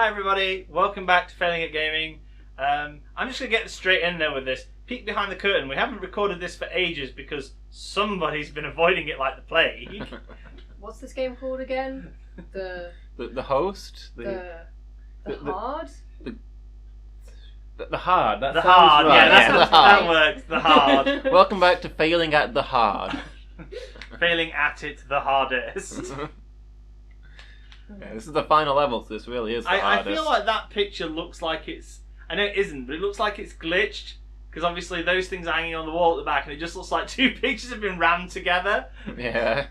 Hi everybody, welcome back to Failing at Gaming. I'm just going to get straight in there with this. Peek behind the curtain. We haven't recorded this for ages because somebody's been avoiding it like the plague. What's this game called again? The host? The Hard? The Hard. The Hard, right. That works. The Hard. Welcome back to Failing at the Hard. Failing at it the hardest. Yeah, this is the final level, so this really is the hardest. I feel like that picture looks like it's... I know it isn't, but it looks like it's glitched. Because obviously those things are hanging on the wall at the back and it just looks like two pictures have been rammed together. Yeah.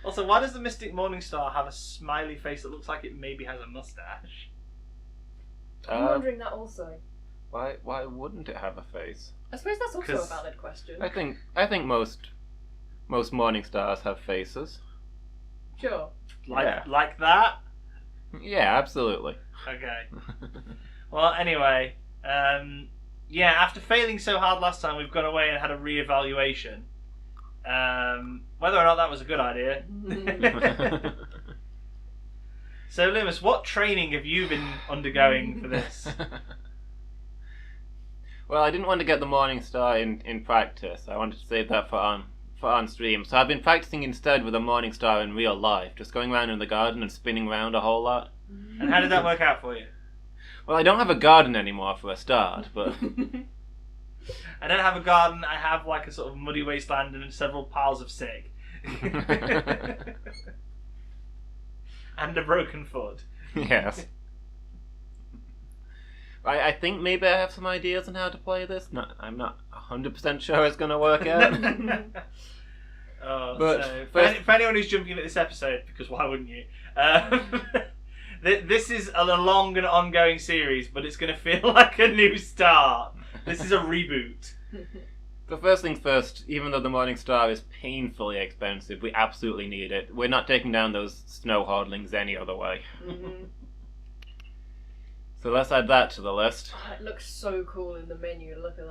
Also, why does the Mystic Morningstar have a smiley face that looks like it maybe has a mustache? I'm wondering that also. Why wouldn't it have a face? I suppose that's also a valid question. I think most Morningstars have faces. Sure. Like that? Yeah, absolutely. Okay. Well, anyway, after failing so hard last time, we've gone away and had a re-evaluation. Whether or not that was a good idea. So, Loomis, what training have you been undergoing for this? Well, I didn't want to get the Morningstar in practice. I wanted to save that for on stream. So I've been practicing instead with a Morningstar in real life, just going around in the garden and spinning around a whole lot. And how did that work out for you? Well, I don't have a garden anymore for a start, but... I don't have a garden, I have like a sort of muddy wasteland and several piles of sick. And a broken foot. Yes. I think maybe I have some ideas on how to play this. No, I'm not 100% sure it's going to work out. For anyone who's jumping into this episode, because why wouldn't you? This is a long and ongoing series, but it's going to feel like a new start. This is a reboot. But first things first, even though the Morningstar is painfully expensive, we absolutely need it. We're not taking down those snow hodlings any other way. Mm-hmm. So let's add that to the list. Oh, it looks so cool in the menu. Look at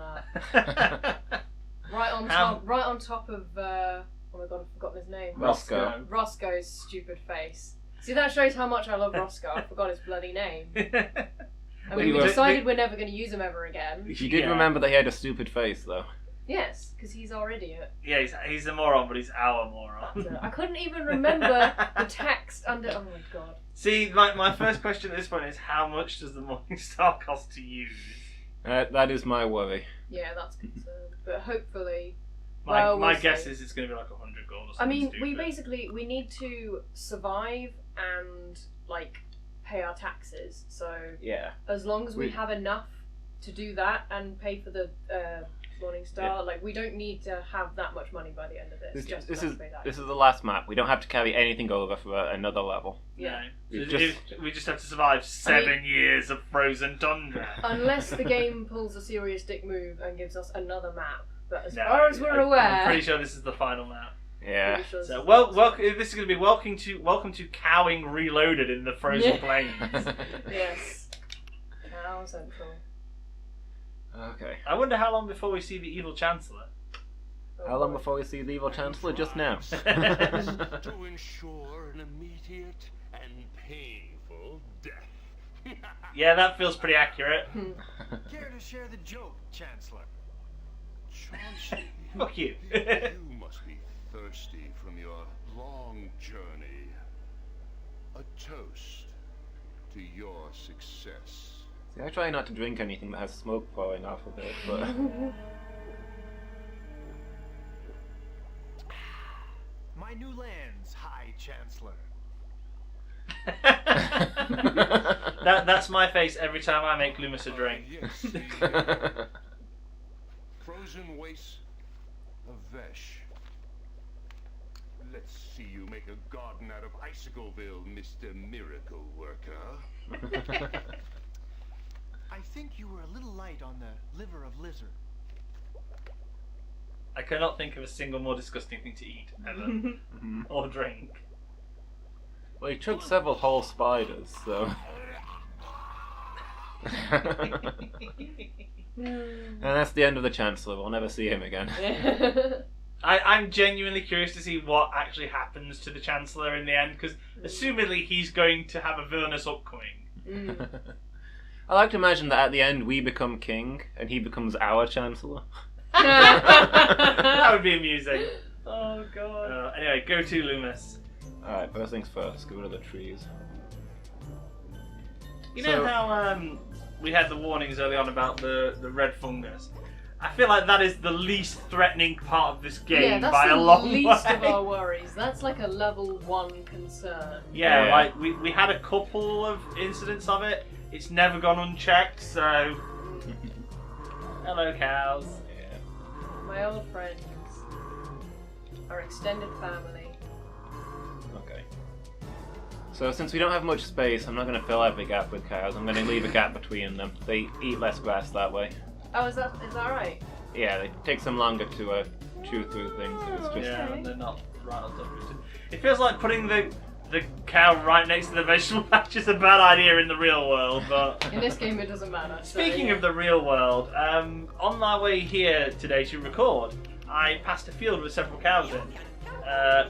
that. Right on top of oh my god, I've forgotten his name. Roscoe's stupid face. See, that shows how much I love Roscoe. I forgot his bloody name. I mean, we decided we're never going to use him ever again. You did remember that he had a stupid face, though. Yes, because he's our idiot. Yeah, he's a moron, but he's our moron. I couldn't even remember the text under... Oh my god. See, my first question at this point is, how much does the Morningstar cost to use? That is my worry. Yeah, that's concerned. But hopefully... My guess is it's going to be like 100 gold or something. I mean, stupid. we need to survive and, like, pay our taxes. So, yeah, as long as we have enough to do that and pay for the Morningstar, like, we don't need to have that much money by the end of this. This is the last map. We don't have to carry anything over for another level. Yeah. We just have to survive 7 years of frozen tundra. Unless the game pulls a serious dick move and gives us another map. But as far as we're aware... I'm pretty sure this is the final map. Yeah. Sure so, this is going to be welcome to Cowing Reloaded in the frozen plains. Yes. Cow Central. Okay. I wonder how long before we see the evil Chancellor. How long before we see the evil Chancellor? Just now. To ensure an immediate and painful death. Yeah, that feels pretty accurate. Care to share the joke, Chancellor? Chauncey. Fuck you. You must be thirsty from your long journey. A toast to your success. See, I try not to drink anything that has smoke pouring off of it, but... My new lands, High Chancellor. That's my face every time I make Loomis a drink. Yes, the frozen wastes of Vesh. Let's see you make a garden out of Icicleville, Mr. Miracle Worker. I think you were a little light on the liver of lizard. I cannot think of a single more disgusting thing to eat, ever. Or drink. Well, he took several whole spiders, so... And that's the end of the Chancellor. We'll never see him again. I'm genuinely curious to see what actually happens to the Chancellor in the end, because assumedly he's going to have a villainous upcoming. I like to imagine that at the end we become king and he becomes our Chancellor. That would be amusing. Oh god. Anyway, go to Loomis. Alright, first things first, go to the trees. You know how we had the warnings early on about the red fungus? I feel like that is the least threatening part of this game by a long way. That's the least of our worries. That's like a level 1 concern. Yeah, like we had a couple of incidents of it. It's never gone unchecked, so... Hello, cows. Yeah. My old friends. Our extended family. Okay. So since we don't have much space, I'm not going to fill every gap with cows. I'm going to leave a gap between them. They eat less grass that way. Oh, is that right? Yeah, it takes them longer to chew through things. It's just... Yeah, and they're not right on top of it. It feels like putting the cow right next to the vegetable patch is a bad idea in the real world, but... In this game it doesn't matter. Speaking of the real world, on my way here today to record, I passed a field with several cows in,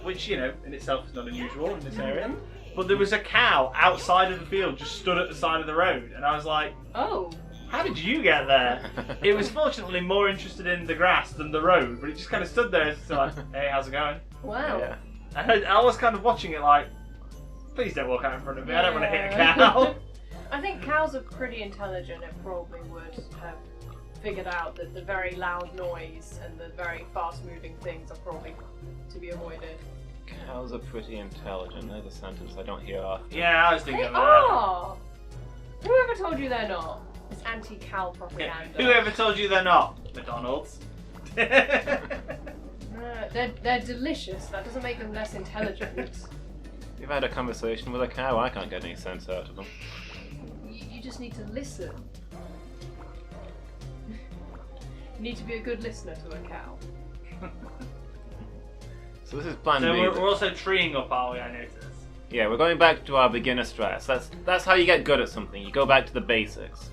which, you know, in itself is not unusual in this area. But there was a cow outside of the field, just stood at the side of the road, and I was like, oh. How did you get there? It was fortunately more interested in the grass than the road, but it just kind of stood there, so like, hey, how's it going? Wow. Yeah. I was kind of watching it like, please don't walk out in front of me, I don't want to hit a cow. I think cows are pretty intelligent. It probably would have figured out that the very loud noise and the very fast-moving things are probably to be avoided. Cows are pretty intelligent. There's a sentence I don't hear often. Yeah, I was thinking They of that. are! Whoever told you they're not? It's anti-cow propaganda. Whoever told you they're not? McDonald's. They're delicious. That doesn't make them less intelligent. You've had a conversation with a cow, I can't get any sense out of them. You just need to listen. You need to be a good listener to a cow. So this is plan So B. we're also treeing up, are we? I noticed. Yeah, we're going back to our beginner stress. That's how you get good at something. You go back to the basics.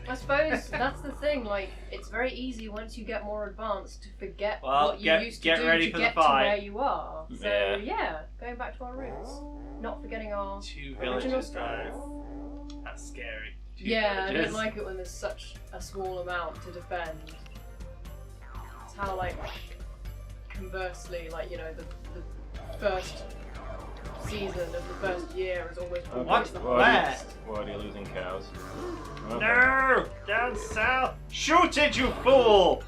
I suppose that's the thing, like, it's very easy once you get more advanced to forget Well, what you used to get do ready to for the get to fight. where you are. So, Yeah. yeah, going back to our roots. Not forgetting our 2 original villages, stuff. though. That's scary. 2 Yeah, I villages. don't like it when there's such a small amount to defend. It's how, like, conversely, like, you know, the first season of the first year is almost Okay. always the Where? hardest. Why are you losing cows? Okay. No! Down south! Shoot it, you fool!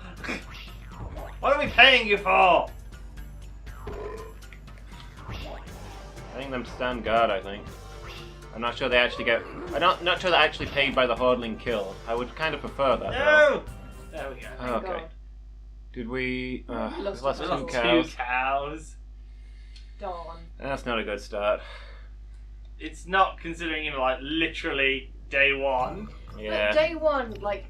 What are we paying you for? Paying them to stand guard, I think. I'm not sure they actually get... I'm not sure they're actually paid by the Hordling killed. I would kind of prefer that, No! There we go. Thank Okay. God. Did we... Lost lost We two lost cows. 2 cows. Darn. That's not a good start. It's not considering, you know, like, literally day 1. Yeah. But day one, like,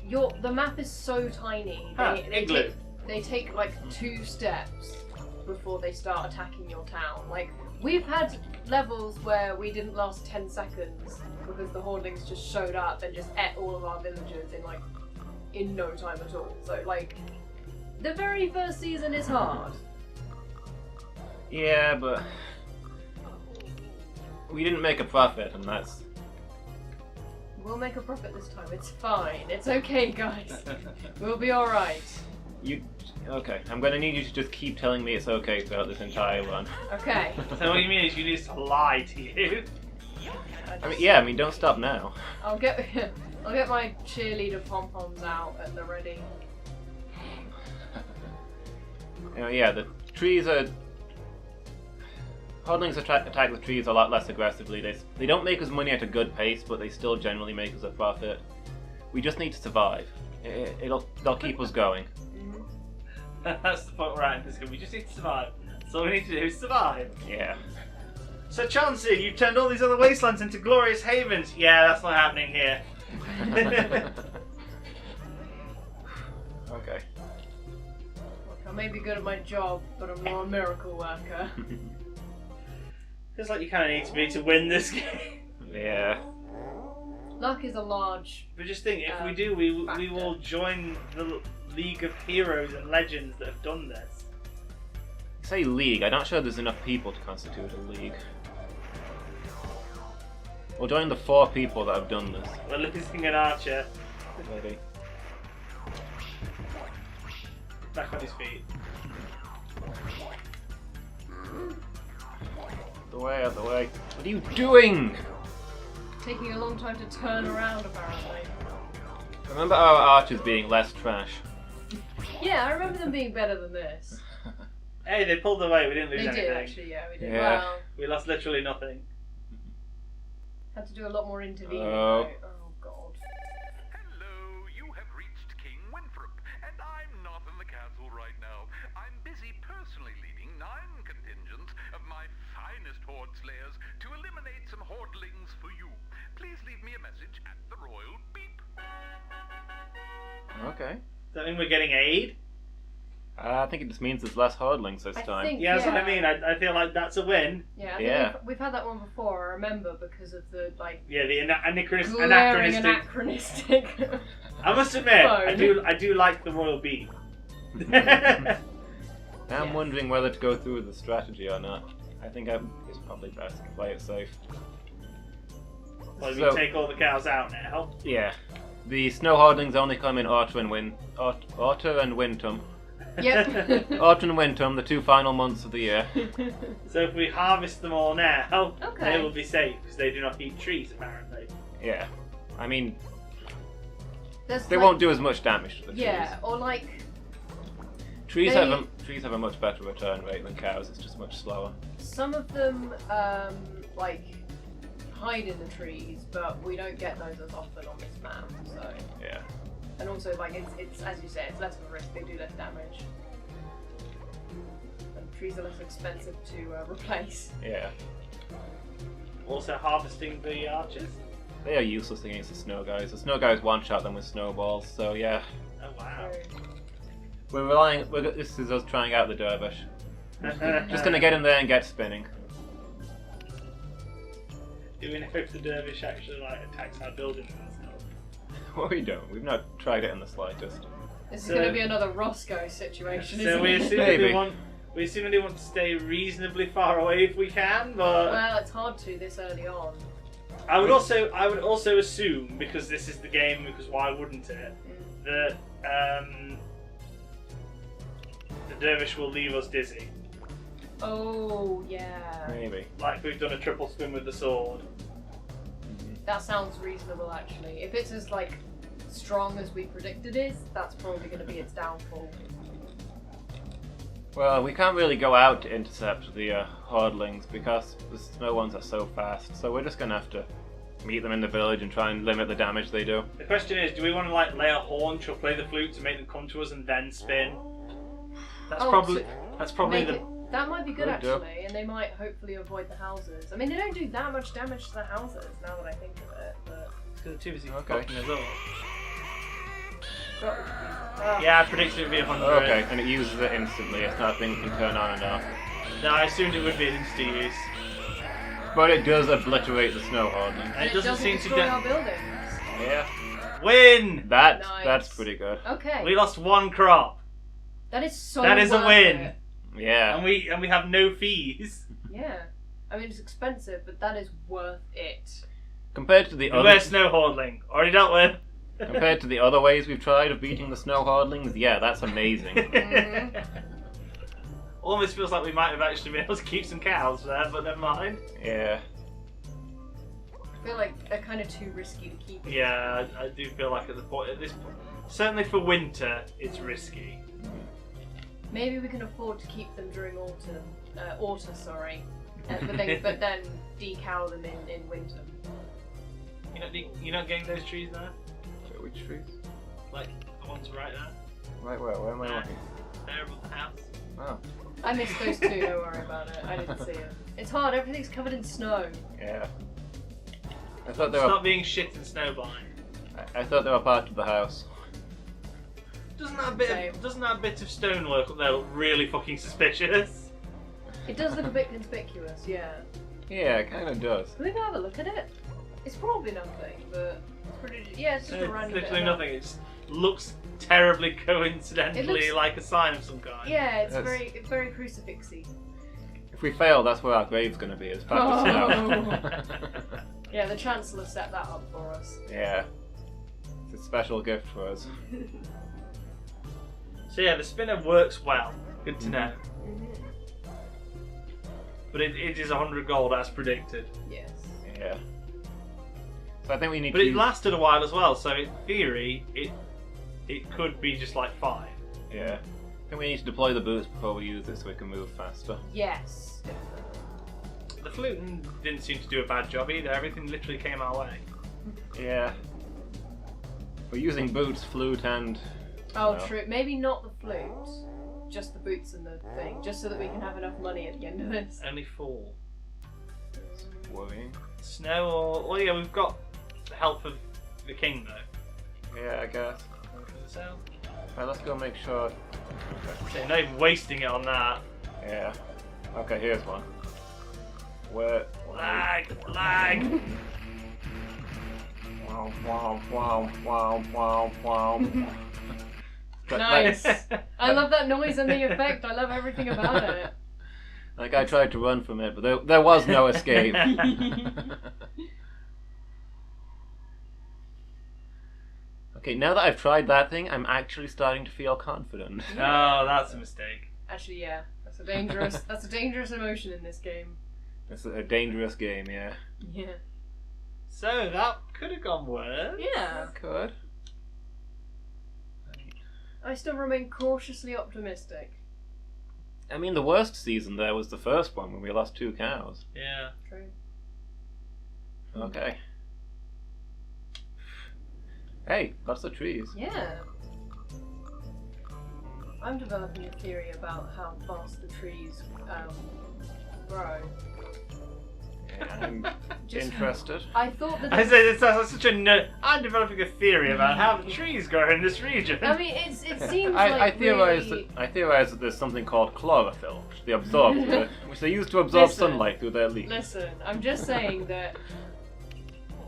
the map is so tiny. Igloo. They take like 2 steps before they start attacking your town. Like, we've had levels where we didn't last 10 seconds because the Hordlings just showed up and just ate all of our villagers in no time at all. So, like, the very first season is hard. Yeah, but... we didn't make a profit, and that's... We'll make a profit this time. It's fine. It's okay, guys. We'll be alright. Okay, I'm gonna need you to just keep telling me it's okay throughout this entire run. Okay. So what you mean is you need us to lie to you? I mean, don't stop now. I'll get my cheerleader pom-poms out at the ready. Yeah, the trees are... Hordlings attack the trees a lot less aggressively. They don't make us money at a good pace, but they still generally make us a profit. We just need to survive. They'll keep us going. That's the point we're at in this game. We just need to survive. That's all we need to do is survive. Yeah. So Chauncey, you've turned all these other wastelands into glorious havens. Yeah, that's not happening here. Okay. Look, I may be good at my job, but I'm not a miracle worker. Feels like you kind of need to be to win this game. Yeah. Luck is a large... But just think, if we do, we will join league of heroes and legends that have done this. Say league, I'm not sure there's enough people to constitute a league. We'll join the 4 people that have done this. We're losing an archer. Maybe. Back on his feet. Out the way. What are you doing? Taking a long time to turn around, apparently. Remember our archers being less trash. Yeah, I remember them being better than this. Hey, they pulled away. We didn't lose They anything. did, actually, yeah, we did. Yeah. Wow. We lost literally nothing. Had to do a lot more intervening. Oh. though. Oh, God. Hello, you have reached King Winthrop, and I'm not in the castle right now. I'm busy personally leading 9 contingents of my finest horde slayers to eliminate some hordelings for you. Please leave me a message at the royal beep. Okay. Does that mean we're getting aid? I think it just means there's less hordlings this time. think- Yeah, that's what I Yeah. mean. I feel like that's a win. Yeah, I think Yeah. we've had that one before, I remember, because of the, like, Yeah, the glaring anachronistic. I must admit, Phone. I do like the royal beat. I'm Yes. wondering whether to go through with the strategy or not. I think it's probably best to play it safe. Well, we So- take all the cows out now. Yeah. The snow hordlings only come in Autumn and Wintum. Yep. Autumn and Wintum, the 2 final months of the year. So if we harvest them all now, Okay. they will be safe because they do not eat trees, apparently. Yeah. I mean, There's, they like- won't do as much damage to the trees. Yeah, or like, Trees They- have a much better return rate than cows. It's just much slower. some of them, like, hide in the trees, but we don't get those as often on this map, so. Yeah. And also, like, it's as you say, it's less of a risk, they do less damage. And trees are less expensive to replace. Yeah. Also harvesting the archers. They are useless against the snow guys. The snow guys one-shot them with snowballs. So yeah, Oh wow. this is us trying out the dervish. Just gonna get in there and get spinning. Do we know if the dervish actually like attacks our buildings and stuff? Well, we don't. We've not tried it in the slightest. This is So- going to be another Roscoe situation, So isn't we it? assume Maybe. we assume they want to stay reasonably far away if we can, but Well, it's hard to this early on. I would also assume, because this is the game, because why wouldn't it, that the dervish will leave us dizzy, Oh, yeah. Maybe. like we've done a triple spin with the sword. That sounds reasonable, actually. If it's as, like, strong as we predicted it is, that's probably going to be its downfall. Well, we can't really go out to intercept the hordlings because the snow ones are so fast. So we're just gonna have to meet them in the village and try and limit the damage they do. The question is, do we want to like lay a haunch or play the flute to make them come to us and then spin? That's Oh, probably Make the it- that might be good, Could do. actually, and they might hopefully avoid the houses. I mean, they don't do that much damage to the houses, now that I think of it, but... because the two busy Okay. fucking us up. Ah. Yeah, I predicted it would be 100. Okay, and it uses it instantly. It's not a thing we can turn on and off. No, I assumed it would be an instant use. But it does obliterate the snow hordling. And it doesn't seem to destroy our do. buildings. Yeah. Win! That's Nice. pretty good. Okay. We lost one crop. That is so That is a worth win. it. Yeah. And we have no fees. Yeah. I mean, it's expensive, but that is worth it. Compared to the other Where's snow hordling? Already dealt with. compared to the other ways we've tried of beating the snow hordlings, yeah, that's amazing. Mhm. Almost feels like we might have actually been able to keep some cows there, but never mind. Yeah. I feel like they're kind of too risky to keep. Yeah, I do feel like at this point, certainly for winter, it's risky. Maybe we can afford to keep them during autumn. But then decal them in winter. You're not getting those trees there? Which trees? Like the ones right there? Right where? Where am I looking? There above the house. Oh. I missed those two, don't worry about it. I didn't see it. It's hard, everything's covered in snow. Yeah. I thought they Stop were being shit and snowblind. I thought they were part of the house. Doesn't Same. that bit of stonework up there look really fucking suspicious? It does look a bit conspicuous, yeah. Yeah, it kinda does. Can we have a look at it? It's probably nothing, but it's pretty. Yeah, it's just a It's random bit literally of nothing. It's looks terribly coincidentally It looks- like a sign of some kind. Yeah, it's Yes. very crucifixy. If we fail, that's where our grave's going to be. It's back to snow. Yeah, the Chancellor set that up for us. Yeah. It's a special gift for us. So yeah, the spinner works well. Good to know. Mhm. But it is 100 gold as predicted. Yes. Yeah. So I think we need But to it use... lasted a while as well, so in theory, it could be just like 5. Yeah. I think we need to deploy the boots before we use it so we can move faster. Yes. The fluting didn't seem to do a bad job either. Everything literally came our way. Yeah. We're using boots, flute, and... Oh, No. true. Maybe not the flute, just the boots and the thing, just so that we can have enough money at the end of this. Only 4. worrying. Snow or... Well, yeah, we've got the help of the king, though. Yeah, I guess. So, Right, let's go make sure... so you're not even wasting it on that. Yeah. Okay, here's one. Where... Lag! Lag! Wow, wow, wow, wow, wow, wow. Nice. I love that noise and the effect. I love everything about it. Like I tried to run from it, but there was no escape. Okay, now that I've tried that thing, I'm actually starting to feel confident. Oh, that's a mistake. Actually, yeah, that's a dangerous emotion in this game. It's a dangerous game, yeah. Yeah. So, that could have gone worse. Yeah. Could. I still remain cautiously optimistic. I mean, the worst season there was the first one when we lost 2 cows. Yeah. True. Okay. Hey, lots of trees. Yeah. I'm developing a theory about how fast the trees grow. Yeah, I'm Just- interested. I thought that. I say this sounds like such a. I'm developing a theory about how the trees grow in this region. I mean, it seems I like theorize really... that there's something called chlorophyll, which they absorb, which they use to absorb Listen. sunlight through their leaves. Listen, I'm just saying that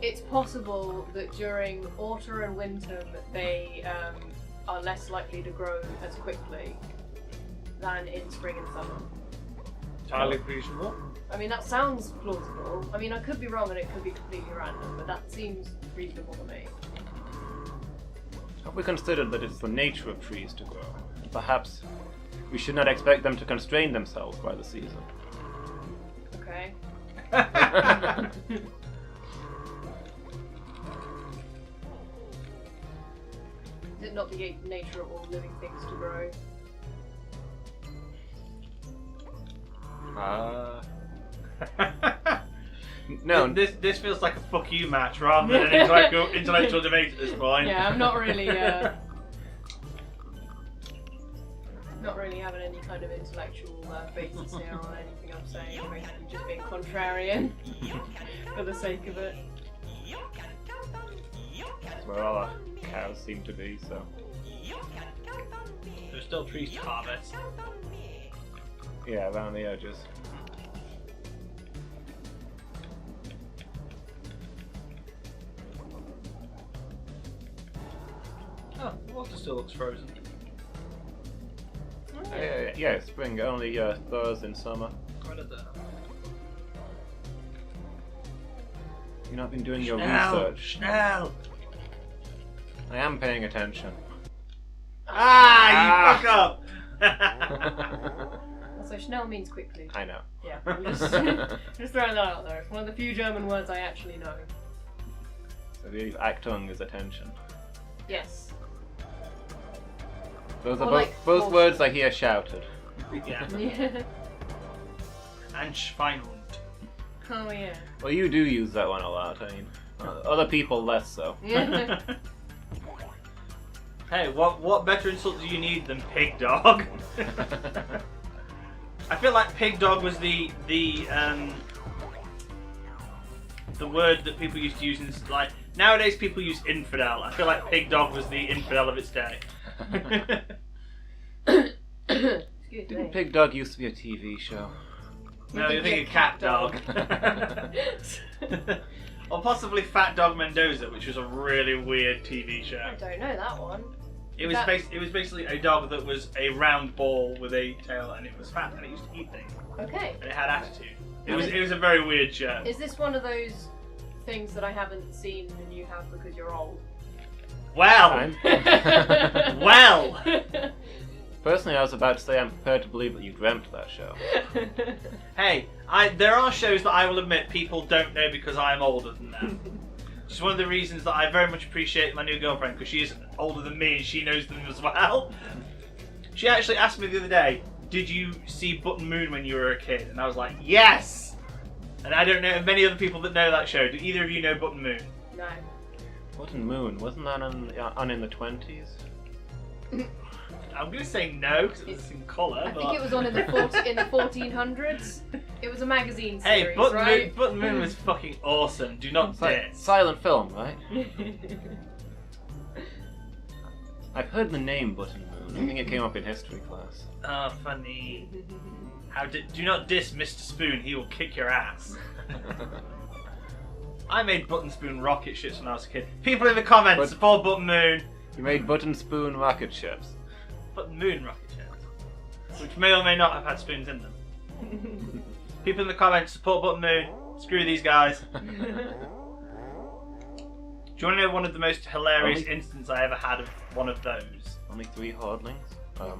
it's possible that during autumn and winter they are less likely to grow as quickly than in spring and summer. Entirely reasonable. I mean, that sounds plausible. I mean, I could be wrong and it could be completely random, but that seems reasonable to me. Have we considered that it's the nature of trees to grow? Perhaps we should not expect them to constrain themselves by the season. Okay. Is it not the nature of all living things to grow? No. This feels like a fuck you match rather than an intellectual debate at this point. Yeah, I'm not really, not really having any kind of intellectual basis here on anything I'm saying. I'm basically just being contrarian for the sake of it. That's where all our cows seem to be, so. There's still trees to harvest. Yeah, around the edges. Oh, the water still looks frozen. Yeah, spring only thaws in summer. Right at there. You've not been doing your Schnell! research. Schnell! I am paying attention. Ah, you fuck up! Also, Schnell means quickly. I know. Yeah, I'm just throwing that out there. It's one of the few German words I actually know. So the Achtung is attention. Yes. Those Or are like both caution. words I hear shouted. Yeah. Yeah. And Schweinhund. Oh yeah. Well, you do use that one a lot. I mean, other people less so. Yeah. Hey, what better insult do you need than pig dog? I feel like pig dog was the word that people used to use in like nowadays people use infidel. I feel like pig dog was the infidel of its day. Excuse Didn't me. Pig Dog used to be a TV show? No, you're thinking cat dog. Or possibly Fat Dog Mendoza, which was a really weird TV show. I don't know that one. It was basically a dog that was a round ball with a tail, and it was fat, and it used to eat things. Okay. And it had attitude. It was a very weird show. Is this one of those things that I haven't seen and you have because you're old? Well! Well! Personally, I was about to say I'm prepared to believe that you dreamt that show. Hey, there are shows that I will admit people don't know because I am older than them. Which is one of the reasons that I very much appreciate my new girlfriend, because she is older than me and she knows them as well. She actually asked me the other day, did you see Button Moon when you were a kid? And I was like, yes! And I don't know of many other people that know that show. Do either of you know Button Moon? No. Button Moon, wasn't that on in the 20s? I'm going to say no, because it's in colour. I think it was on in the 1400s. It was a magazine series, hey, Button right? Button Moon was fucking awesome. Do not diss. Silent film, right? I've heard the name Button Moon. I think it came up in history class. Oh, funny. Do not diss Mr. Spoon, he will kick your ass. I made Button Spoon rocket ships when I was a kid. People in the comments, support Button Moon. You made Button Spoon rocket ships. Button Moon rocket ships. Which may or may not have had spoons in them. People in the comments, support Button Moon. Screw these guys. Do you want to know one of the most hilarious instances I ever had of one of those? Only 3 hordlings? Well,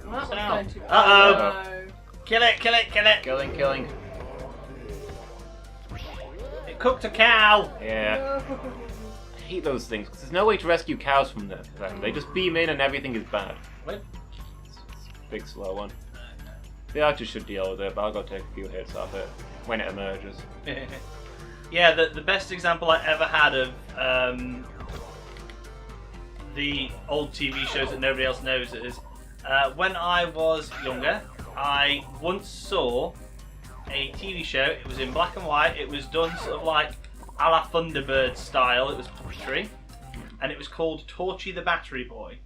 that one's going to... Uh-oh. No. Kill it, kill it, kill it. Killing. It cooked a cow. Yeah. I hate those things, because there's no way to rescue cows from them. They just beam in and everything is bad. What? It's a big slow one. The archers should deal with it, but I'll go take a few hits off it when it emerges. Yeah, the best example I ever had of the old TV shows that nobody else knows is when I was younger, I once saw a TV show. It was in black and white. It was done sort of like a la Thunderbird style. It was puppetry, and it was called Torchy the Battery Boy,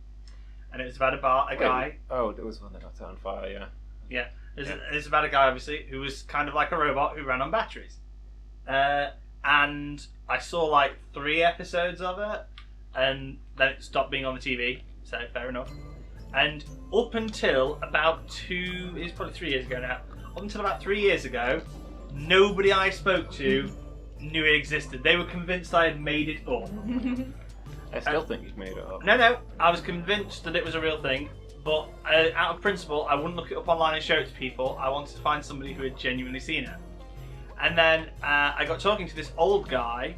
and it was about a guy. Oh, there was one that got set on fire. Yeah. Yeah, it's about a guy obviously who was kind of like a robot who ran on batteries. And I saw like 3 episodes of it, and then it stopped being on the TV, so fair enough. And up until about it's probably 3 years ago now, up until about 3 years ago, nobody I spoke to knew it existed. They were convinced I had made it up. I still think you've made it up. No, I was convinced that it was a real thing, but out of principle, I wouldn't look it up online and show it to people. I wanted to find somebody who had genuinely seen it. And then I got talking to this old guy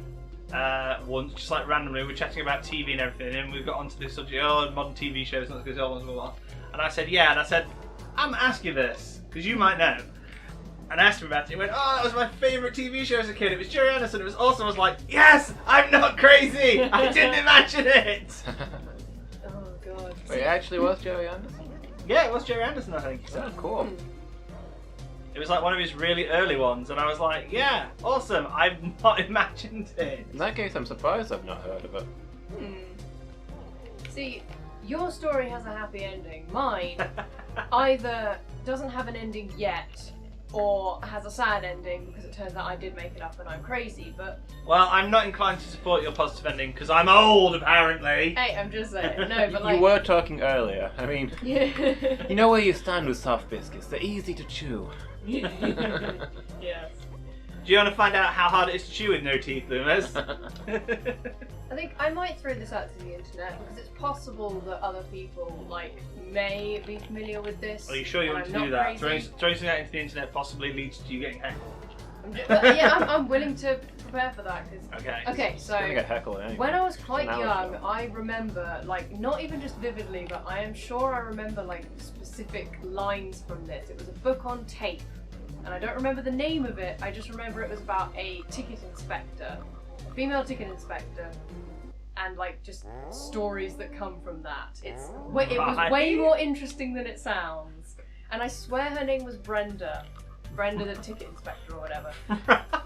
once, just like randomly. We were chatting about TV and everything, and we got onto this subject, modern TV shows, not as good as old ones, blah, blah. And I said, yeah, and I said, I'm going to ask you this, because you might know. And I asked him about it. He went, oh, that was my favourite TV show as a kid. It was Jerry Anderson. It was awesome. I was like, yes, I'm not crazy. I didn't imagine it. Oh, God. Wait, it actually was Jerry Anderson? Yeah, it was Jerry Anderson, I think. Oh, cool. It was like one of his really early ones, and I was like, yeah, awesome. I've not imagined it. In that case, I'm surprised I've not heard of it. See, your story has a happy ending. Mine either doesn't have an ending yet, or has a sad ending because it turns out I did make it up and I'm crazy, but... Well, I'm not inclined to support your positive ending because I'm old, apparently. Hey, I'm just saying. No, but like... You were talking earlier. I mean, you know where you stand with soft biscuits. They're easy to chew. Yes. Do you want to find out how hard it is to chew with no teeth, Loomis? I think I might throw this out to the internet because it's possible that other people may be familiar with this. Are you sure you want to do that? Throwing something out into the internet possibly leads to you getting heckled. I'm willing to prepare for that. Okay, so gonna get heckled anyway. When I was quite young, I remember, not even just vividly, but I am sure I remember specific lines from this. It was a book on tape, and I don't remember the name of it. I just remember it was about a ticket inspector, a female ticket inspector, and just stories that come from that. It was way more interesting than it sounds. And I swear her name was Brenda the ticket inspector or whatever.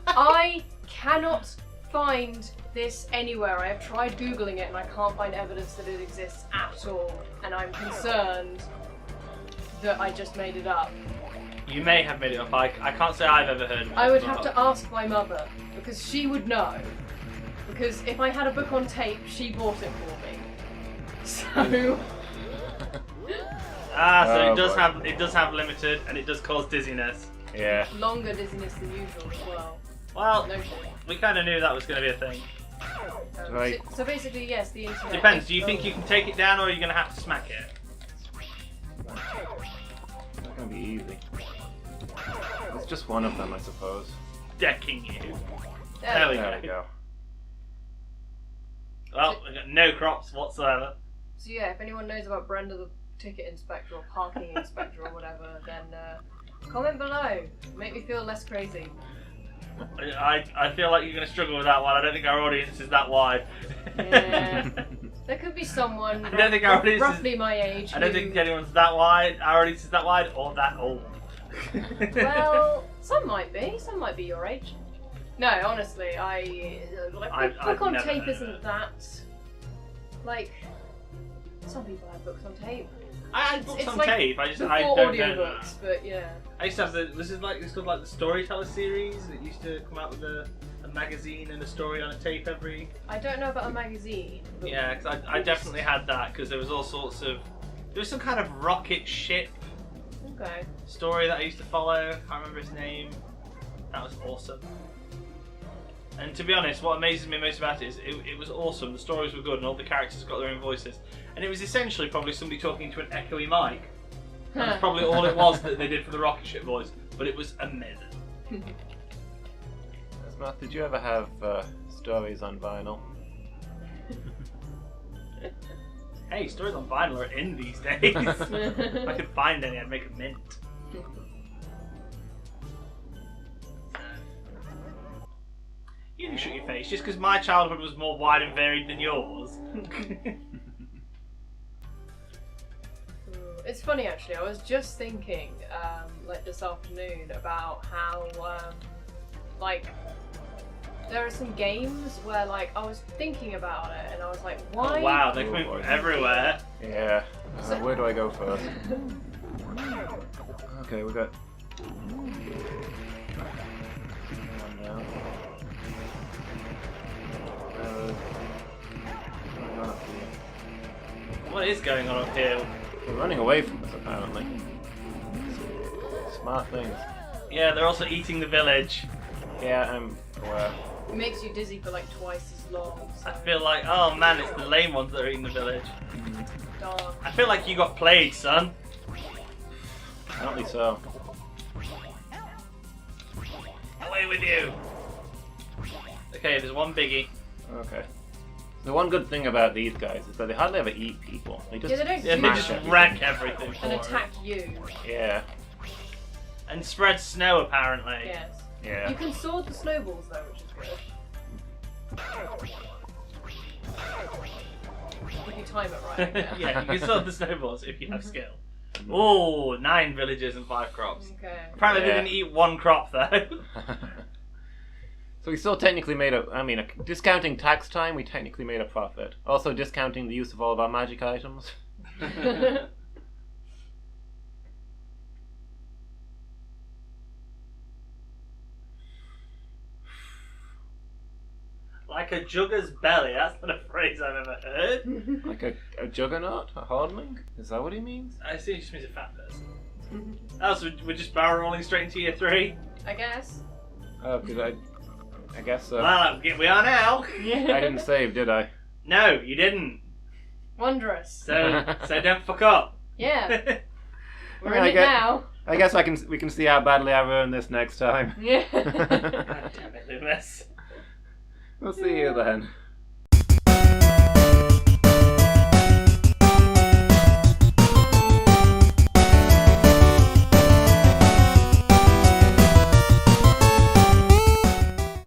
I cannot find this anywhere. I have tried Googling it and I can't find evidence that it exists at all. And I'm concerned that I just made it up. You may have made it up. I can't say I've ever heard of it. I would have to ask my mother, because she would know. Because if I had a book on tape, she bought it for me. So. So Oh, it does have limited, and it does cause dizziness. Yeah. Longer dizziness than usual as well. Well, No shit. we kind of knew that was going to be a thing. Right. So basically, yes, the internet. Depends. Do you think you can take it down, or are you going to have to smack it? It's not gonna be easy. It's just one of them, I suppose. Decking you. There we There we go. Well, we've got no crops whatsoever. So yeah, if anyone knows about Brenda the ticket inspector or parking inspector or whatever, then comment below. Make me feel less crazy. I feel like you're going to struggle with that one. I don't think our audience is that wide. Yeah. There could be someone I don't think our audience roughly my age. I don't think anyone's that wide. Our audience is that wide or that old. Well, some might be. Some might be your age. No, honestly, book on never tape heard isn't that like. Some people have books on tape. I had books It's on like tape. I Before don't know audiobooks, that. but yeah. I used to have it's called like the Storyteller series. It used to come out with a magazine and a story on a tape every. I don't know about a magazine. But Yeah, because I definitely had that because there was all sorts of. There was some kind of rocket ship Okay. story that I used to follow. I can't remember his name. That was awesome. And to be honest, what amazes me most about it is it was awesome. The stories were good and all the characters got their own voices. And it was essentially probably somebody talking to an echoey mic. That's probably all it was that they did for the rocket ship voice. But it was amazing. Matt, did you ever have stories on vinyl? Hey, stories on vinyl are in these days. If I could find any, I'd make a mint. You didn't shoot your face just because my childhood was more wide and varied than yours. It's funny actually. I was just thinking, like this afternoon, about how, like, there are some games where, like, I was thinking about it and I was like, why? Oh, wow, they're coming from everywhere. Yeah. Where do I go first? Okay, we got. One down. What is going on up here? They're running away from us, apparently. Smart things. Yeah, they're also eating the village. Yeah, I'm aware. It makes you dizzy for like twice as long. So. I feel like, oh man, it's the lame ones that are eating the village. Darn. I feel like you got played, son. Apparently so. Away with you. Okay, there's one biggie. Okay. The one good thing about these guys is that they hardly ever eat people. They just, Yeah, they don't Yeah, do they that. just wreck everything for And them. attack you. Yeah. And spread snow, apparently. Yes. Yeah. You can sword the snowballs though, which is good. If you time it right. I guess. Yeah, you can sort the snowballs if you have skill. Oh, 9 villages and 5 crops. Okay. Apparently Yeah. they didn't eat 1 crop though. So we still technically made discounting tax time, we technically made a profit. Also discounting the use of all of our magic items. Like a jugger's belly, that's not a phrase I've ever heard. Like a juggernaut? A hordling? Is that what he means? I assume it just means a fat person. Oh, so we're just barrel rolling straight into year 3? I guess. Oh, because I guess so. Well, we are now. I didn't save, did I? No, you didn't. Wondrous. So don't fuck up. Yeah. We're I in it get- now. I guess we can see how badly I ruined this next time. Yeah. God damn it, Loomis. We'll see you then.